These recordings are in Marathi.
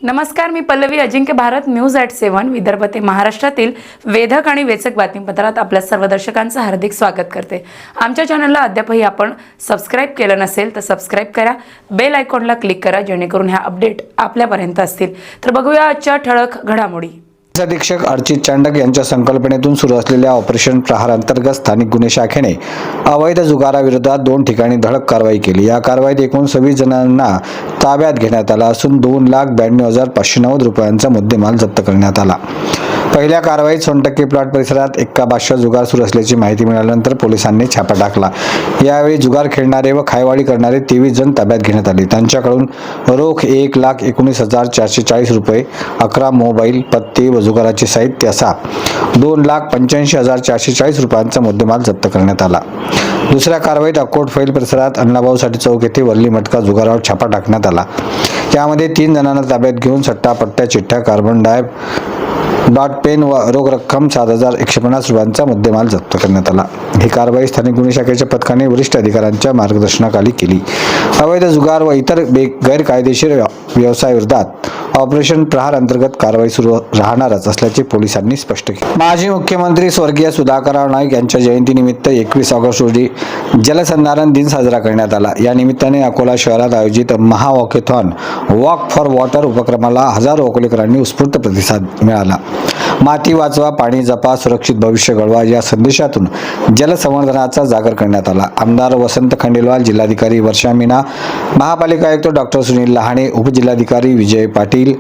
नमस्कार, मी पल्लवी. अजिंक्य भारत न्यूज @7 विदर्भ ते महाराष्ट्रातील वेधक आणि वेचक बातमीपत्रात आपल्या सर्व दर्शकांचं हार्दिक स्वागत करते. आमच्या चॅनलला अद्यापही आपण सबस्क्राईब केलं नसेल तर सबस्क्राईब करा, बेल आयकॉनला क्लिक करा, जेणेकरून ह्या अपडेट आपल्यापर्यंत असतील. तर बघूया आजच्या ठळक घडामोडी. अधीक्षक अर्चित चांडक यांच्या संकल्पनेतून सुरू असलेल्या ऑपरेशन प्रहार अंतर्गत स्थानिक गुन्हे शाखेने अवैध जुगाराविरोधात 2 ठिकाणी धडक कारवाई केली. या कारवाईत एकूण 26 जणांना ताब्यात घेण्यात आला असून 2,92,590 रुपयांचा मुद्देमाल जप्त करण्यात आला. पहिल्या कारवाईत सोनटक्के प्लॉट परिसरात एक्का बादशाह जुगार सुरू असल्याची माहिती मिळाल्यानंतर पोलिसांनी छापा टाकला. यावेळी जुगार खेळणारे व खायवाडी करणारे 23 जण ताब्यात घेण्यात आले. त्यांच्याकडून रोख 1,19,440 रुपये, 11 मोबाईल, पत्ते व जुगाराचे साहित्य असा 2,85,440 रुपयांचा मुद्देमाल जप्त करण्यात आला. दुसऱ्या कारवाईत अकोट फैल परिसरात अण्णाभाऊ साठे चौक येथे वल्ली मटका जुगारावर छापा टाकण्यात आला. यामध्ये 3 जणांना ताब्यात घेऊन सट्टा, पट्ट्या, चिठ्ठ्या, कार्बन डाय डॉट पेन व रोख रक्कम 7,150 रुपयांचा मुद्देमाल जप्त करण्यात आला. ही कारवाई स्थानिक गुन्हे शाखेच्या पथकाने वरिष्ठ अधिकाऱ्यांच्या मार्गदर्शनाखाली केली. अवैध जुगार व इतर गैरकायदेशीर व्यवसायाविरोधात ऑपरेशन प्रहार अंतर्गत कारवाई सुरू राहणारच असल्याचे पोलिसांनी स्पष्ट केले. माजी मुख्यमंत्री स्वर्गीय सुधाकरराव नाईक यांच्या जयंतीनिमित्त 21 ऑगस्ट रोजी जलसंधारण दिन साजरा करण्यात आला. या निमित्ताने अकोला शहरात आयोजित महावॉकेथॉन वॉक फॉर वॉटर उपक्रमाला हजारो अकोलेकरांनी उत्स्फूर्त प्रतिसाद मिळाला. माती वाचवा, पाणी जपा, सुरक्षित भविष्य घडवा या संदेशातून जलसंवर्धनाचा जागर करण्यात आला. आमदार वसंत खंडेलवाल, जिल्हाधिकारी वर्षा मीना, महापालिका आयुक्त डॉक्टर सुनील लहाणे, उपजिल्हाधिकारी विजय पाटील,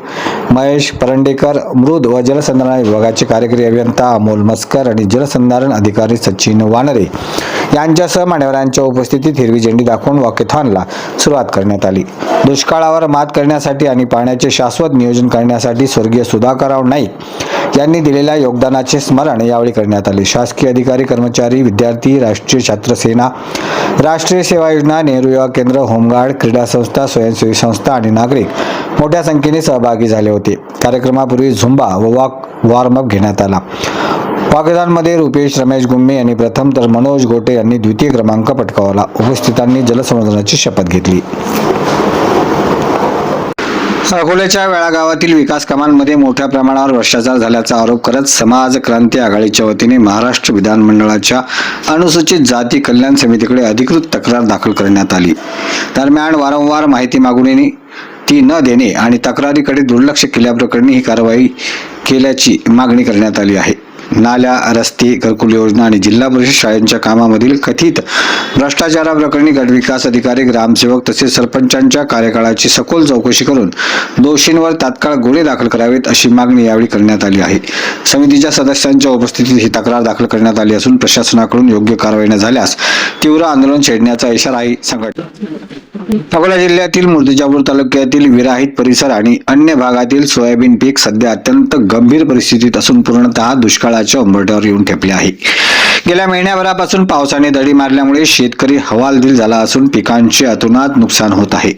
महेश परंडेकर, मृद व जलसंधारण विभागाचे कार्यकारी अभियंता अमोल मस्कर आणि जलसंधारण अधिकारी सचिन वानरे यांच्यासह मान्यवरांच्या उपस्थितीत हिरवी झेंडी दाखवून वॉकेथॉनला सुरुवात करण्यात आली. दुष्काळावर मात करण्यासाठी आणि पाण्याचे शाश्वत नियोजन करण्यासाठी स्वर्गीय सुधाकरराव नाईक यांनी दिलेल्या योगदानाचे स्मरण यावेळी करण्यात आले. शासकीय अधिकारी, कर्मचारी, विद्यार्थी, राष्ट्रीय छात्र सेना, राष्ट्रीय सेवा योजना, नेहरू युवा केंद्र, होमगार्ड, क्रीडा संस्था, स्वयंसेवी संस्था आणि नागरिक मोठ्या संख्येने सहभागी झाले होते. कार्यक्रमापूर्वी झुंबा व वॉर्म अप घेण्यात आला. वॉकेथॉनमध्ये रुपेश रमेश गुम्मे यांनी प्रथम तर मनोज गोटे यांनी द्वितीय क्रमांक पटकावला. उपस्थितांनी जलसंवर्धनाची शपथ घेतली. अकोल्याच्या वेळा गावातील विकास कामांमध्ये मोठ्या प्रमाणावर भ्रष्टाचार झाल्याचा आरोप करत समाज क्रांती आघाडीच्या वतीने महाराष्ट्र विधानमंडळाच्या अनुसूचित जाती कल्याण समितीकडे अधिकृत तक्रार दाखल करण्यात आली. दरम्यान वारंवार माहिती मागूनही ती न देणे आणि तक्रारीकडे दुर्लक्ष केल्याप्रकरणी ही कारवाई केल्याची मागणी करण्यात आली आहे. नाल्या, रस्ते, घरकुल योजना आणि जिल्हा परिषद शाळांच्या कामामधील कथित भ्रष्टाचाराप्रकरणी गटविकास अधिकारी, ग्रामसेवक तसेच सरपंचांच्या कार्यकाळाची सखोल चौकशी करून दोषींवर तात्काळ गुन्हे दाखल करावेत अशी मागणी यावेळी करण्यात आली आहे. समितीच्या सदस्यांच्या उपस्थितीत ही तक्रार दाखल करण्यात आली असून प्रशासनाकडून योग्य कारवाई न झाल्यास तीव्र आंदोलन छेडण्याचा इशाराही संघटना. अकोला जिल्ह्यातील मूर्तिजापूर तालुक्यातील विराहित परिसर आणि अन्य भागातील सोयाबीन पीक सध्या अत्यंत गंभीर परिस्थितीत असून पूर्णतः दुष्काळाच्या उंबरठ्यावर येऊन ठेपले आहे. गेल्या महिन्याभरापासून पावसाने दडी मारल्यामुळे शेतकरी हवालदिल झाला असून पिकांचे अतोनात नुकसान होत आहे.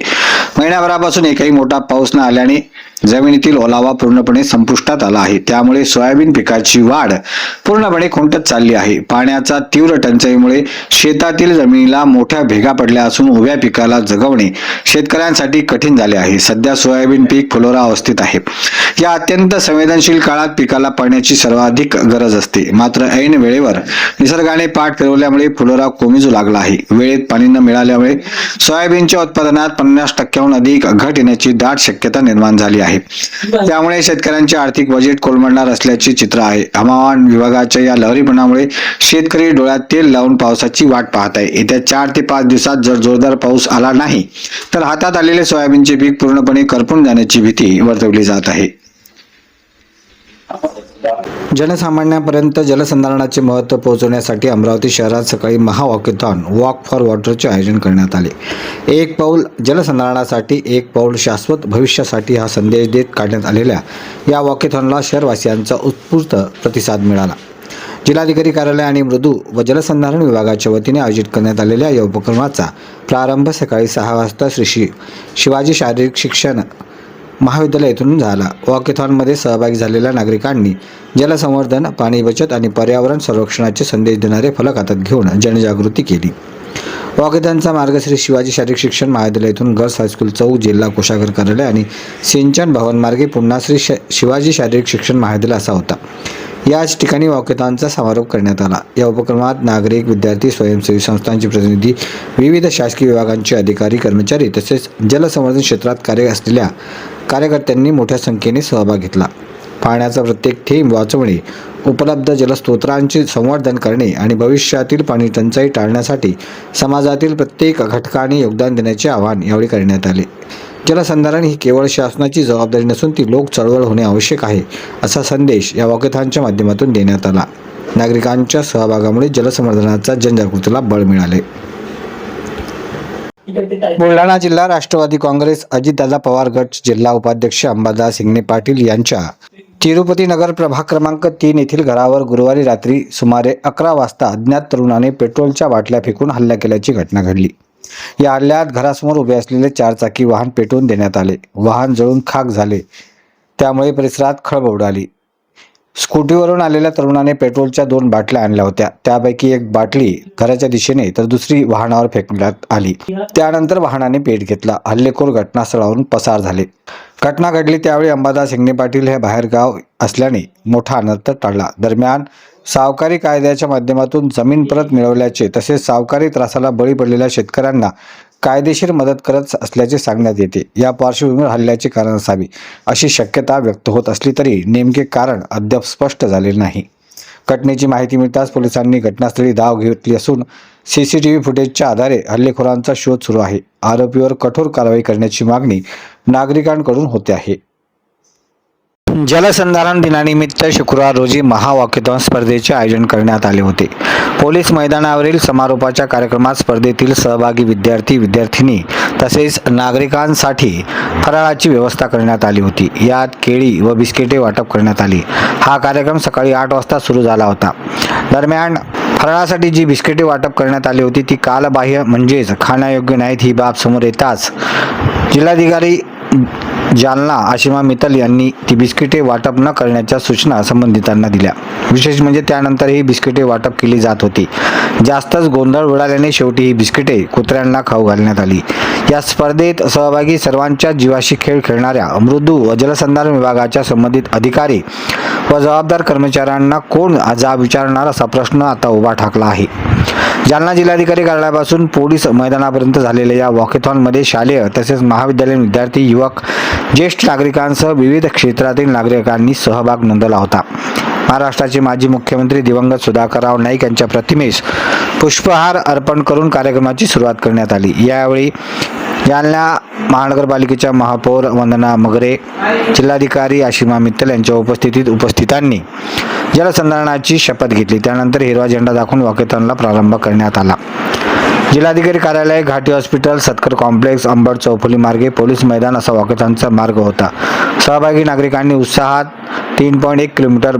महिन्याभरापासून एकही मोठा पाऊस न आल्याने जमिनीतील ओलावा पूर्णपणे संपुष्टात आला आहे. त्यामुळे सोयाबीन पिकाची वाढ पूर्णपणे खुंटत चालली आहे. पाण्याचा तीव्र टंचाईमुळे शेतातील जमिनीला मोठ्या भेगा पडल्या असून उभ्या पिकाला जगवणे शेतकऱ्यांसाठी कठीण झाले आहे. सध्या सोयाबीन पीक फुलोरा अवस्थेत आहे. या अत्यंत संवेदनशील काळात पिकाला पाण्याची सर्वाधिक गरज असते. मात्र ऐन वेळेवर निसर्गाने पाठ फिरवल्यामुळे फुलोरा कोमेजू लागला आहे. वेळेत पाणी न मिळाल्यामुळे सोयाबीनच्या उत्पादनात 50% अधिक घट येण्याची दाट शक्यता निर्माण झाली आहे. त्यामुळे शेतकऱ्यांचे आर्थिक बजेट कोलमडणार असल्याचे चित्र आहे. हवामान विभागाच्या या लहरीपणामुळे शेतकरी डोळ्यात तेल लावून पावसाची वाट पाहत आहे. येत्या 4 ते 5 दिवसात जर जोरदार पाऊस आला नाही तर हातात आलेले सोयाबीनचे पीक पूर्णपणे करपून जाण्याची भीती वर्तवली जात आहे. जनसामान्यांपर्यंत जलसंधारणाचे महत्त्व पोहोचवण्यासाठी अमरावती शहरात सकाळी महावॉकेथॉन वॉक फॉर वॉटरचे आयोजन करण्यात आले. एक पाऊल जलसंधारणासाठी, एक पाऊल शाश्वत भविष्यासाठी हा संदेश देत काढण्यात आलेल्या या वॉकेथॉनला शहरवासियांचा उत्स्फूर्त प्रतिसाद मिळाला. जिल्हाधिकारी कार्यालय आणि मृदू व जलसंधारण विभागाच्या वतीने आयोजित करण्यात आलेल्या या उपक्रमाचा प्रारंभ सकाळी 6 वाजता श्री शिवाजी शारीरिक शिक्षण महाविद्यालयातून झाला. वॉकेथॉनमध्ये सहभागी झालेल्या नागरिकांनी जलसंवर्धन, पाणी बचत आणि पर्यावरण संरक्षणाचे संदेश देणारे फलक हातात घेऊन जनजागृती केली. वाकेतांचा मार्ग श्री शिवाजी शारीरिक शिक्षण महाविद्यालयातून गर्ल्स हायस्कूल चौक जिल्हा कोषागार कार्यालय आणि सिंचन भवन मार्गे पुन्हा श्री शिवाजी शारीरिक शिक्षण महाविद्यालय असा होता. याच ठिकाणी वाकेतांचा समारोप करण्यात आला. या उपक्रमात नागरिक, विद्यार्थी, स्वयंसेवी संस्थांचे प्रतिनिधी, विविध शासकीय विभागांचे अधिकारी, कर्मचारी तसेच जलसंवर्धन क्षेत्रात कार्य असलेल्या कार्यकर्त्यांनी मोठ्या संख्येने सहभाग घेतला. पाण्याचा प्रत्येक थेंब वाचवणे, उपलब्ध जलस्रोतांचे संवर्धन करणे आणि भविष्यातील पाणी टंचाई टाळण्यासाठी समाजातील प्रत्येक घटकाने योगदान देण्याचे आवाहन यावेळी करण्यात आले. जलसंधारण ही केवळ शासनाची जबाबदारी नसून ती लोक चळवळ होणे आवश्यक आहे, असा संदेश या वॉकेथॉनच्या माध्यमातून देण्यात आला. नागरिकांच्या सहभागामुळे जलसंवर्धनाचा जनजागृतीला बळ मिळाले. बुलढाणा जिल्हा राष्ट्रवादी काँग्रेस अजितदादा पवार गट जिल्हा उपाध्यक्ष अंबादास हिंगणे पाटील यांच्या तिरुपती नगर प्रभाग क्रमांक 3 येथील घरावर गुरुवारी रात्री सुमारे 11 वाजता अज्ञात तरुणाने पेट्रोलच्या बाटल्या फेकून हल्ला केल्याची घटना घडली. या हल्ल्यात घरासमोर उभे असलेले 4 चाकी वाहन पेटवून देण्यात आले. वाहन जळून खाक झाले, त्यामुळे परिसरात खळबळ उडाली. स्कूटीवरून आलेल्या तरुणाने पेट्रोलच्या 2 बाटल्या आणल्या होत्या. त्यापैकी एक बाटली घराच्या दिशेने तर दुसरी वाहनावर फेकण्यात आली. त्यानंतर वाहनाने पेट घेतला. हल्लेखोर घटनास्थळावरून पसार झाले. घटना घडली त्यावेळी अंबादास हिंगणे पाटील हे बाहेरगाव असल्याने मोठा अनर्थ टळला. दरम्यान सावकारी कायद्याच्या माध्यमातून जमीन परत मिळवल्याचे तसेच सावकारी त्रासाला बळी पडलेल्या शेतकऱ्यांना कायदेशीर मदत करत असल्याचे सांगण्यात येते. या पार्श्वभूमीवर हल्ल्याचे कारण असावे अशी शक्यता व्यक्त होत असली तरी नेमके कारण अद्याप स्पष्ट झालेले नाही. घटनेची माहिती मिळताच पोलिसांनी घटनास्थळी धाव घेतली असून CCTV फुटेजच्या आधारे हल्लेखोरांचा शोध सुरू आहे. आरोपीवर कठोर कारवाई करण्याची मागणी नागरिकांकडून होते आहे. जलसंधारण दिनानिमित्त शुक्रवार रोजी महावॉकेथॉन स्पर्धेचे आयोजन करण्यात आले होते. पोलीस मैदानावरील समारोपाच्या कार्यक्रमात स्पर्धेतील सहभागी विद्यार्थी, विद्यार्थिनी तसेच नागरिकांसाठी फराळाची व्यवस्था करण्यात आली होती. यात केळी व बिस्किटे वाटप करण्यात आली. हा कार्यक्रम सकाळी 8 वाजता सुरू झाला होता. दरम्यान फराळासाठी जी बिस्किटे वाटप करण्यात आली होती ती कालबाह्य म्हणजेच खाण्यायोग्य नाहीत. ही बाब समोर येताच जिल्हाधिकारी जालना आशिमा मित्तल यांनी ती बिस्किटे वाटप न करण्याच्या सूचना संबंधितांना दिल्या. विशेष म्हणजे त्यानंतर ही बिस्किटे वाटप केली जात होती. जास्तच गोंधळ उडाल्याने शेवटी ही बिस्किटे कुत्र्यांना खाऊ घालण्यात आली. या स्पर्धेत सहभागी सर्वांच्या जीवाशी खेळ खेळणाऱ्या मृदू व जलसंधारण विभागाच्या संबंधित अधिकारी व जबाबदार कर्मचाऱ्यांना कोण जाब विचारणार असा प्रश्न आता उभा ठाकला आहे. जालना जिल्हाधिकारी कार्यालयापासून पोलीस मैदानापर्यंत झालेल्या या वॉकेथॉनमध्ये शालेय तसेच महाविद्यालयीन विद्यार्थी, युवक, ज्येष्ठ नागरिकांसह विविध क्षेत्रातील नागरिकांनी सहभाग नोंदवला होता. महाराष्ट्राचे माजी मुख्यमंत्री दिवंगत सुधाकरराव नाईक यांच्या प्रतिमेस पुष्पहार अर्पण करून कार्यक्रमाची सुरुवात करण्यात आली. यावेळी जालना महानगरपालिकेच्या महापौर वंदना मगरे, जिल्हाधिकारी आशिमा मित्तल यांच्या उपस्थितांनी जलसंधारणाची शपथ घेतली. त्यानंतर हिरवा झेंडा दाखवून वॉकेथॉनला प्रारंभ करण्यात आला. जिल्हाधिकारी कार्यालय, घाटी हॉस्पिटल, सत्कर कॉम्प्लेक्स, अंबड चौफुली मार्गे पोलीस मैदान असा वॉकेथॉनचा मार्ग होता. सहभागी नागरिकांनी उत्साहात 3.1 किलोमीटर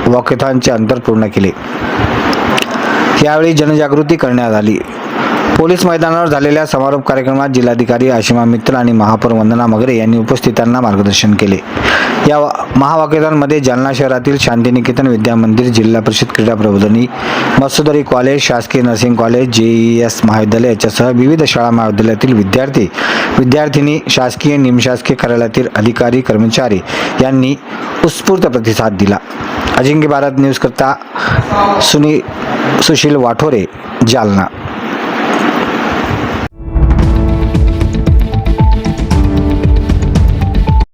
वॉकेथॉनचे अंतर पूर्ण केले. यावेळी जनजागृती करण्यात आली. पोलीस मैदानावर झालेल्या समारोप कार्यक्रमात जिल्हाधिकारी आशिमा मित्तल आणि महापौर वंदना मगरे यांनी उपस्थितांना मार्गदर्शन केले. या महावॉकेथॉनमध्ये जालना शहरातील शांतिनिकेतन विद्या मंदिर, जिल्हा परिषद क्रीडा प्रबोधिनी, मत्स्योदरी कॉलेज, शासकीय नर्सिंग कॉलेज, JES महाविद्यालय याच्यासह विविध शाळा महाविद्यालयातील विद्यार्थी, विद्यार्थिनी, शासकीय निमशासकीय कार्यालयातील अधिकारी, कर्मचारी यांनी उत्स्फूर्त प्रतिसाद दिला. अजिंक्य भारत न्यूज करता सुशील वाठोरे, जालना.